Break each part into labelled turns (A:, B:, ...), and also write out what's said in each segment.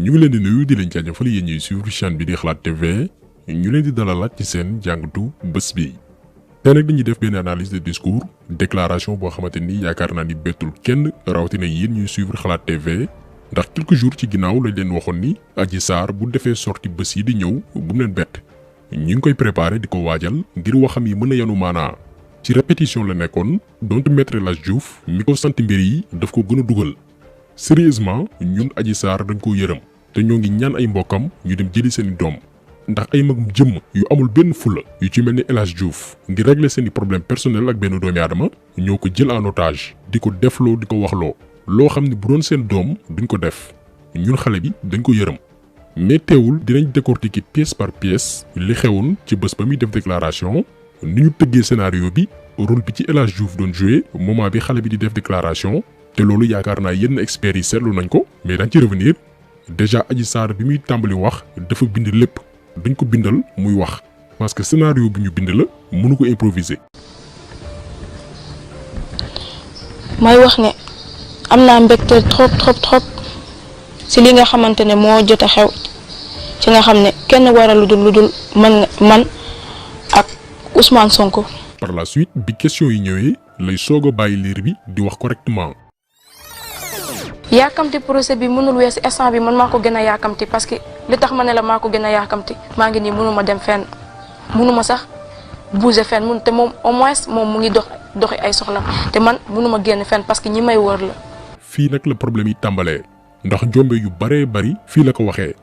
A: ñu ngi leen di nuyu di leen jaajëfal yéen ñuy suivre chaîne bi di Xalaat TV ñu leen di dalalaat ci seen jàngatu bés bi. tey nag dañuy def benn analyse de discours déclaration boo xamante ni yaakaar naa ni bettul kenn rawatina yéen ñuy suivre Xalaat TV ndax quelques jours ci ginnaaw lañ leen waxoon ni Adji Sarr bu defee sortie bés yi di ñëw bu mu leen bett ñu ngi koy préparé di ko waajal ngir waxam yi mën a yanu maanaa ci répétition la nekkoon donte maître El Hadji Diouf mi ko sant mbir yi daf ko gën a dugal sérieusement ñun Adji Sarr dañ ko yërëm te ñoo ngi ñaan ay mbokkam ñu dem jëli seeni doom ndax ay magum jëmm yu amul benn fula yu ci mel ni El Hadji Diouf ngir régler seeni problème personnel ak benn doomi aadama ñoo ko jël en otage di ko defloo di ko waxloo loo xam ne bu doon seen doom duñ ko def ñun xale bi dañ ko yërëm mais teewul dinañ décortiquer pièce par pièce li xewoon ci bés ba muy def déclaration ni ñu tëggee scénario bi rôle bi ci El Hadji Diouf doon joué moment bi xale bi di def déclaration te loolu yaakaar naa yenn experts yi seetlu nañ ko mais dañ ci revenir déjà Adji Sarr bi muy tàmbali wax dafa bind lépp dañ ko bindal muy wax parce que scénario bi ñu bind la mënu ko improviser.
B: may wax ne am naa mbégte trop si li nga xamante ne moo jot a xew ci nga xam ne kenn waral lu dul man ak Ousmane Sonko.
A: par la suite bi question yi ñëwee lay soog a bàyyi liir bi di wax correctement.
B: yaakamti procès bi mënul weesu instant bi man maa ko gën a yaakamti parce que li tax ma ne la maa ko gën a yaakamti maa ngi nii mënuma dem fenn mënuma sax bouger fenn te moom au moins moom mu ngi doxi ay soxlam te man mënuma génn fenn parce que ñi may wër la.
A: fii nag la problème yi tàmbalee ndax njombe yu baree bari fii la ko waxee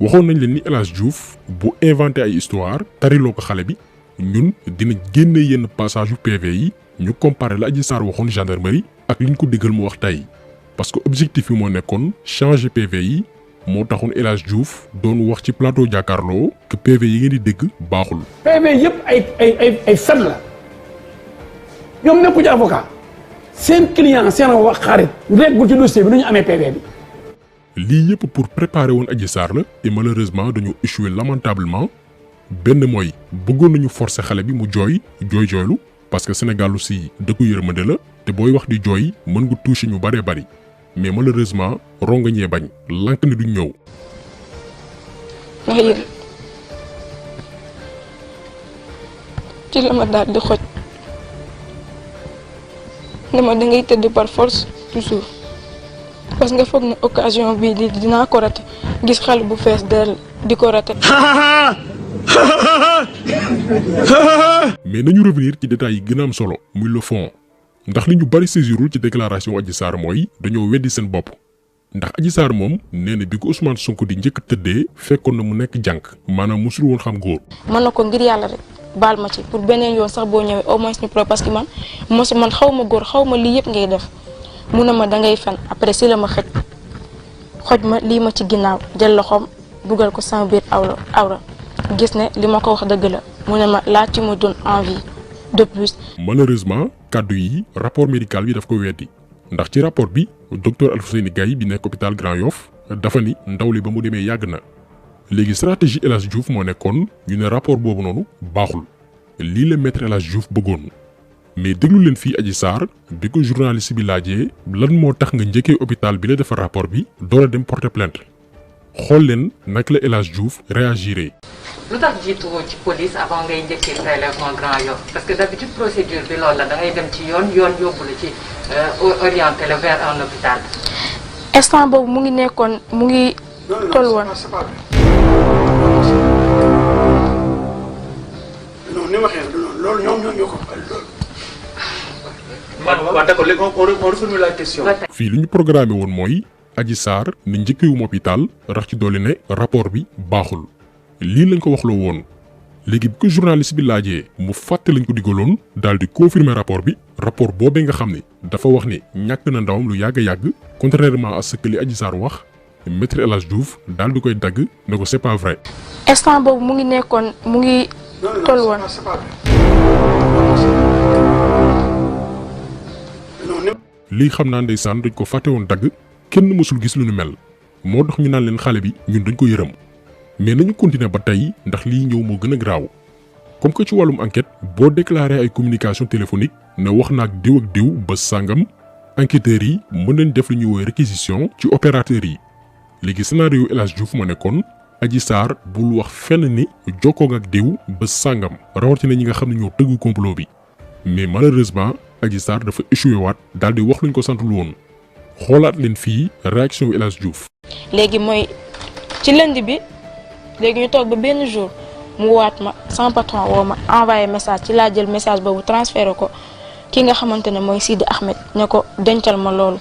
A: waxoon nañ leen ni El Hadji Diouf bu inventé ay histoire tariloo ko xale bi ñun dina génne yenn passage yu PV yi ñu comparé la Adji Sarr waxoon gendarmerie ak liñ ko diggal mu wax tey. parce que objectif yi moo nekkoon changer PV yi moo taxoon El Hadji Diouf doon wax ci plateau jàkkaarloo que PV yi ngeen di dégg baaxul.
C: PV yëpp ay fen la ñoom nekkuñu avocat seen client seen wax xarit reggul ci dossier bi nu ñu amee PV bi.
A: lii yëpp pour préparer woon Adji Sarr la et malheureusement dañu échoué lamentablement benn mooy bëggoon nañu forcer xale bi mu jooylu parce que Sénégal aussi dëkku yërmande la te booy wax di jooy mën nga toucher ñu baree bari. mais malheureusement rongañee bañ lank ni duñ ñëw.
B: ndax yéen ci la ma daal di xoj ne ma dangay tëdd par force toujours parce que nga foog ne occasion bii dinaa ko raté gis xale bu fees dell di ko raté.
A: mais nañu revenir ci détails yi gën a am solo muy le fond. ndax li ñu bari saisirul ci déclaration Adji Sarr mooy dañoo weddi seen bopp ndax Adji Sarr moom nee na bi ko Ousmane Sonko di njëkk tëddee fekkoon na mu nekk jànk maanaam musul woon xam góor.
B: mën na ko ngir yàlla rek baal ma ci pour beneen yoon sax boo ñëwee au moins ñu pro parce que man xaw ma góor xaw ma lii yëpp ngay def mu ne ma dangay fen après si la ma xoj ma lii ma ci ginnaaw jël loxoom dugal ko sama biir awra gis ne li ma ko wax dëgg la mu ne ma laa ci ma doon envie de plus.
A: malheureusement kaddu yi rapport médical bi daf ko weddi ndax ci rapport bi docteur Alfousseyni Gaye bi nekk hôpital Grand Yoff dafa ni ndaw li ba mu demee yàgg na léegi stratégie El Hadji Diouf moo nekkoon ñu ne rapport boobu noonu baaxul lii la maître El Hadji Diouf bëggoon mais déglu leen fii Adji Sarr bi ko journaliste bi laajee lan moo tax nga njëkkee hôpital bi la defar rapport bi door a dem porter plainte xool leen naka la El Hadji Diouf réagiré.
D: lu tax jiitu woo ci police avant ngay njëkkee prélèvement Grand Yoff parce que d'habitude procédure bi loolu la da ngay dem ci yoon yóbbu la ci orienté la vers un hôpital.
B: instant boobu mu ngi toll woon.
C: non ni ma waxee loolu ñoom ñoo ko loolu.
E: waaw d'accord léegi on reformule la question.
A: fii li ñu programmé woon mooy Adji Sarr ne njëkkeewum hôpital rax ci dolli ne rapport bi baaxul. lii lañ ko waxloo woon léegi bi ko journaliste bi laajee mu fàtte lañ ko digaloon daal di confirmer rapport boobee nga xam ne dafa wax ne ñàkk na ndawam lu yàgg a yàgg contrairement à ce que li Adji Sarr wax maître El Hadji Diouf daal di koy dagg ne ko c'est pas vrai.
B: instant boobu mu ngi toll woon.
A: lii xam naa ndeysaan dañ ko fàtte woon dagg kenn mësul gis lu nu mel moo tax ñu naan leen xale bi ñun dañ ko yërëm. mais nañu continuer ba tey ndax lii ñëw moo gën a graaw comme que ci wàllum enquête boo déclaré ay communication téléphonique ne wax na ak diw ba sàngam enquêteurs yi mën nañ def lu ñuy woowee réquisition ci opérateurs yi léegi scénario El Hadj Diouf ma nekkoon Adji Sarr bul wax fenn ni jokkoo ak diw ba sàngam rawatina ñi nga xam ne ñoo tëgg complot bi mais malheureusement Adji Sarr dafa échoué waat daal di wax luñ ko santul woon xoolaat leen fii réaction El Hadj Diouf.
B: léegi mooy ci lundi bi léegi ñu toog ba benn jour mu waat ma sama patron woo ma envoyé message ci laa jël message boobu transféré ko ki nga xamante ne mooy Sidi Ahmed ne ko dencal ma loolu.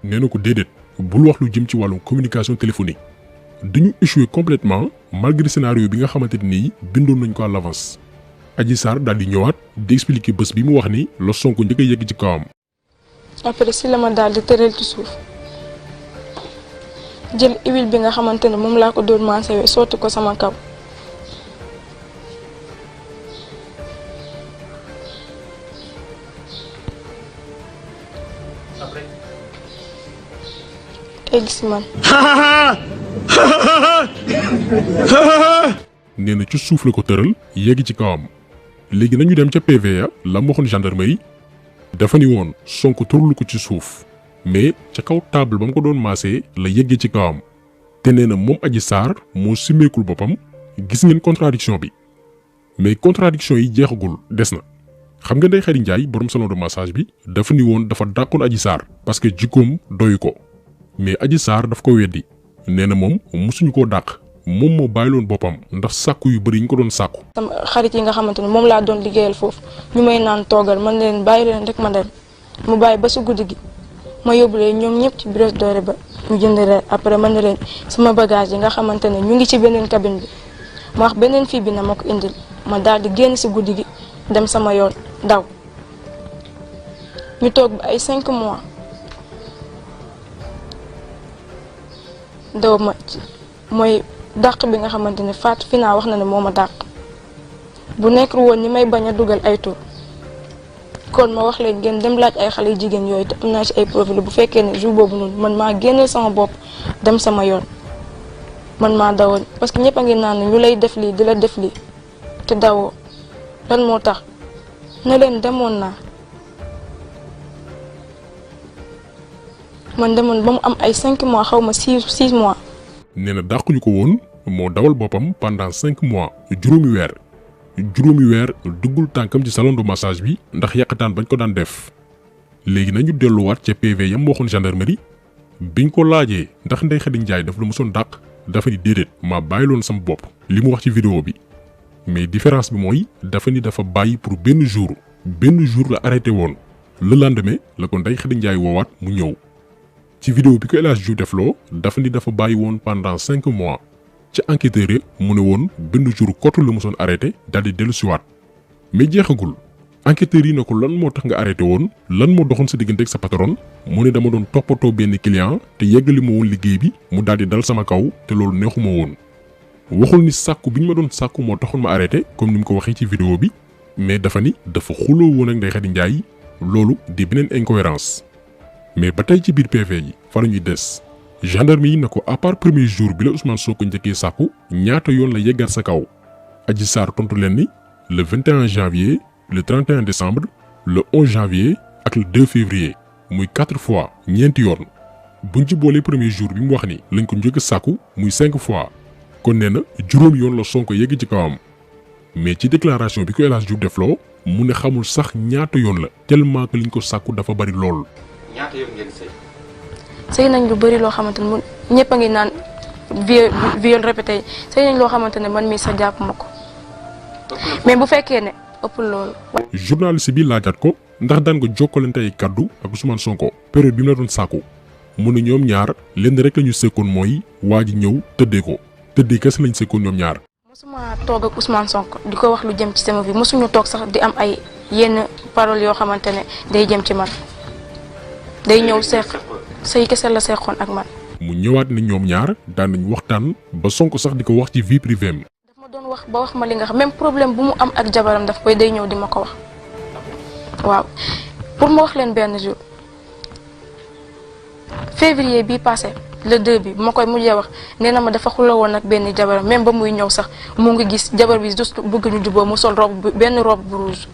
A: nee na ko déedéet bul wax lu jëm ci wàllum communication téléphonique dañu échoué complètement malgré scénario bi nga xamante ni bindoon nañ ko à l'avance. Adji Sarr daal di ñëwaat di expliquer bés bi mu wax ni la Sonko njëkk a yegg ci kawam.
B: après si la ma daal di tëral ci suuf jël huile bi nga xamante ne moom laa ko doon maasewee sotti ko sama kaw. egg si man.
A: nee na ci suuf la ko tëral yegg ci kawam léegi nañu dem ca PV ya la mu waxoon gendarmerie dafa ni woon Sonko tërlu ko ci suuf mais ca kaw table ba mu ko doon maasee la yeggee ci kawam te nee na moom Adji Sarr moo simmeekul boppam gis ngeen contradiction bi mais contradiction yi jeexagul des na xam nga Ndeye Khady Ndiaye borom salon de massage bi dafa ni woon dafa dàqoon Adji Sarr parce que jikkoom doyu ko mais Adji Sarr daf ko weddi nee na moom musuñu koo dàq moom moo bàyyiloon boppam ndax sàkku yu bëri yi ñu ko doon sàkku.
B: sama xarit yi nga xamante ne moom laa doon liggéeyal foofu ñu may naan toogal man leen bàyyi leen rek ma dem mu bàyyi ba si guddi gi ma yóbbu leen ñoom ñëpp ci Brioche Dorée ba ñu jënd reer après man ne leen sama bagage yi nga xamante ne ñu ngi ci beneen cabine bi ma wax beneen fii bi na ma ko indil ma daal di génn si guddi gi dem sama yoon daw ñu toog ba ay 5 mois daw ma mooy dàq bi nga xamante ne Fatou Fina wax na ne moo ma dàq bu nekkul woon ni may bañ a dugal ay tur kon ma wax leen ngeen dem laaj ay xale yu jigéen yooyu te am naa ci ay profil bu fekkee ne jour boobu noonu man maa génneel sama bopp dem sama yoon man maa dawoon parce que ñëpp a ngi naan ñu lay def lii di la def lii te dawoo lan moo tax ne leen demoon naa man demoon ba mu am ay 5 mois xaw ma 6 mois.
A: nee na dàquñu ko woon moo dawal boppam pendant 5 mois juróomi weer duggul tànkam ci salon de massage bi ndax yàqataan bañ ko daan def léegi nañu delluwaat ca PV yam waxoon gendarmerie biñ ko laajee ndax Ndeye Khady Ndiaye daf la mosoon dàq dafa ni déedéet maa bàyyiloon sama bopp li mu wax ci vidéo bi mais différence bi mooy dafa ni dafa bàyyi pour benn jour la arrêté woon le lendemain la ko Ndeye Khady Ndiaye woowaat mu ñëw ci vidéo bi ko El Hadj Diouf defloo dafa ni dafa bàyyi woon pendant 5 mois ci enquêteur yi mu ne woon benn jour kottu la mosoon arrêté daal di dellu siwaat mais jeexagul enquêteurs yi ne ko lan moo tax nga arrêté woon lan moo doxoon sa diggante ak sa patron mu ne dama doon toppatoo benn client te yeggali ma woon liggéey bi mu daal di dal sama kaw te loolu neexuma woon waxul ni sàkku bi ñu ma doon sàkku moo taxoon ma arrêté comme ni mu ko waxee ci vidéo bi mais dafa ni dafa xuloo woon ak Ndeye Khady Ndiaye loolu di beneen incohérence mais ba tey ci biir PV yi fa la ñuy des gendarme yi na ko à part premier jour bi la Ousmane Sonko njëkkee sàkku ñaata yoon la yeggaat sa kaw Adji Sarr tontu leen ni le 21 janvier le 31 décembre le 11 janvier ak le 2 février muy 4 fois ñeenti yoon buñ ci boolee premier jour bi mu wax ni lañ ko njëkk a sàkku muy 5 fois kon nee na juróomi yoon la Sonko yegg ci kawam mais ci déclaration bi ko El Hadj Diouf defloo mu ne xamul sax ñaata yoon la tellement que liñ ko sàkku dafa bari lool.
E: ñaata yoon ngeen sëy.
B: sëy nañ lu bëri loo xamante ne ñëpp a ngi naan viol répété sëy nañ loo xamante ne man mii sa jàpp ma ko mais bu fekkee ne ëpp loolu.
A: journaliste bi laajaat ko ndax daan nga jokkalante ay kaddu ak Ousmane Sonko période bi mu la doon sàkku mu ne ñoom ñaar lenn rek la ñu sekkoon mooy waa ji ñëw tëddee ko tëddee kese lañ sekkoon ñoom ñaar.
B: mosuma toog ak Ousmane Sonko di ko wax lu jëm ci sama vie mosuñu toog sax di am ay yenn paroles yoo xamante ne day jëm ci man. day ñëw seq say kese la seqoon ak man.
A: mu ñëwaat ne ñoom ñaar daan nañ waxtaan ba Sonko sax di ko wax ci vie privée am.
B: daf ma doon wax ba wax ma li nga xam même problème bu mu am ak jabaram daf koy day ñëw di ma ko wax waaw pour ma wax leen benn jour février bii passé le 2 bi bu ma koy mujjee wax nee na ma dafa xuloo woon ak benn jabar même ba muy ñëw sax mu ngi gis jabar bi juste bëgg ñu juboo mu sol benn robe bu rouge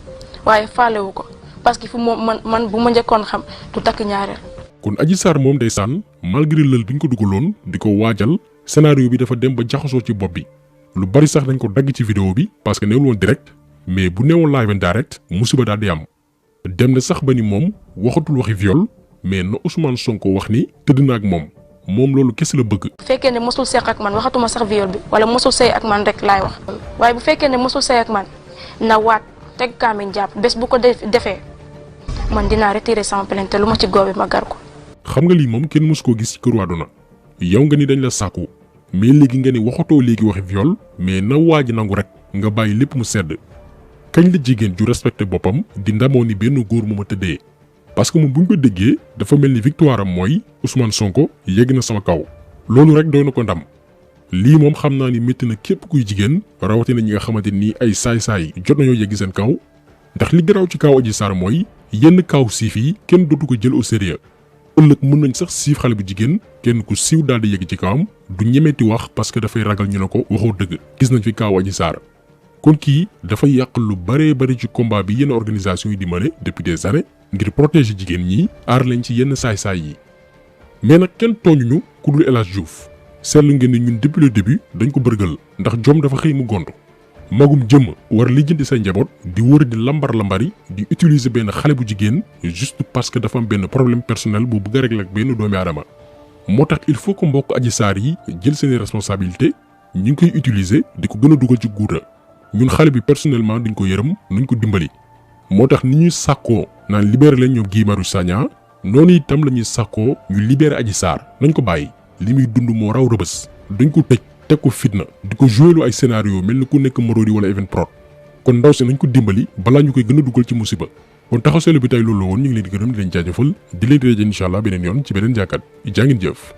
B: waaye faalewu ko parce que fu man bu ma njëkkoon xam du takk ñaareel.
A: kon Adji Sarr moom ndeysaan malgré lël bi ñu ko dugaloon di ko waajal scénario bi dafa dem ba jaxasoo ci bopp bi lu bari sax dañ ko dagg ci vidéo bi parce que newul woon direct mais bu newoon live and direct musiba daal di am dem na sax ba ni moom waxatul waxi viol mais na Ousmane Sonko wax ni tëdd na ak moom loolu kese la bëgg.
B: bu fekkee ne mosul seq ak man waxatuma sax viol bi wala mosul sëy ak man rek laay wax waaye bu fekkee ne mosul sëy ak man na waat teg kaamin jàpp bés bu ko defee man dinaa retirer sama plainte lu ma ci góobe ma gar ko.
A: xam nga lii moom kenn mosu koo gis ci këru àdduna yow nga ni dañ la sàkku mais léegi nga ni waxatoo léegi waxi viol mais na waaj nangu rek nga bàyyi lépp mu sedd kañ la jigéen ju respecté boppam di ndamoo ni benn góor mu ma tëddee parce que moom bu ñu ko déggee dafa mel ni victoire am mooy Ousmane Sonko yegg na sama kaw loolu rek doy na ko ndam lii moom xam naa ni métti na képp kuy jigéen rawatina ñi nga xamante ni ay saay-saay jot nañoo yegg seen kaw ndax li garaaw ci kaw Adji Sarr mooy yenn kaw siif yi kenn dootu ko jël au sérieux ëllëg mën nañ sax siif xale bu jigéen kenn ku siiw daal di yegg ci kawam du ñemeeti wax parce que dafay ragal ñu ne ko waxoo dëgg gis nañ fi kaw Adji Sarr kon kii dafay yàq lu bëree bëri ci combat bi yenn organisation yi di mëne depuis des années ngir protéger jigéen ñi aar leen ci yenn saay-saay yi mais nag kenn tooñuñu ku dul El Hadj Diouf seetlu ngeen ni ñun depuis le début dañ ko bërgal ndax jom dafa xëy mu gont magum jëm war lijjanti say njaboot di wër di lambar-lambari di utiliser benn xale bu jigéen juste parce que dafa am benn problème personnel bu bëgg a régler ak benn doomi aadama moo tax il faut que mbokk Adji Sarr yi jël seeni responsabilité ñu ngi koy utiliser di ko gën a dugal ci guuta ñun xale bi personnellement duñ ko yërëm nuñ ko dimbali moo tax ni ñuy sàkkoo naan libéré leen ñoom Guy Marius Sagna noonu itam la ñuy sàkkoo ñu libéré Adji Sarr nañ ko bàyyi li muy dund moo raw rëbës dañ ko tëj teg ko fitna di ko joué ay scénario mel ni ku nekk Marodi wala Evenprod kon ndaw si nañ ko dimbali balaa ñu koy gën a dugal ci musiba kon taxaw seetlu bi tey loolu la woon ñu ngi leen di gërëm di leen jaajëfal di leen di rajo incha allah beneen yoon ci beneen jàkkaat jaa ngeen jëf.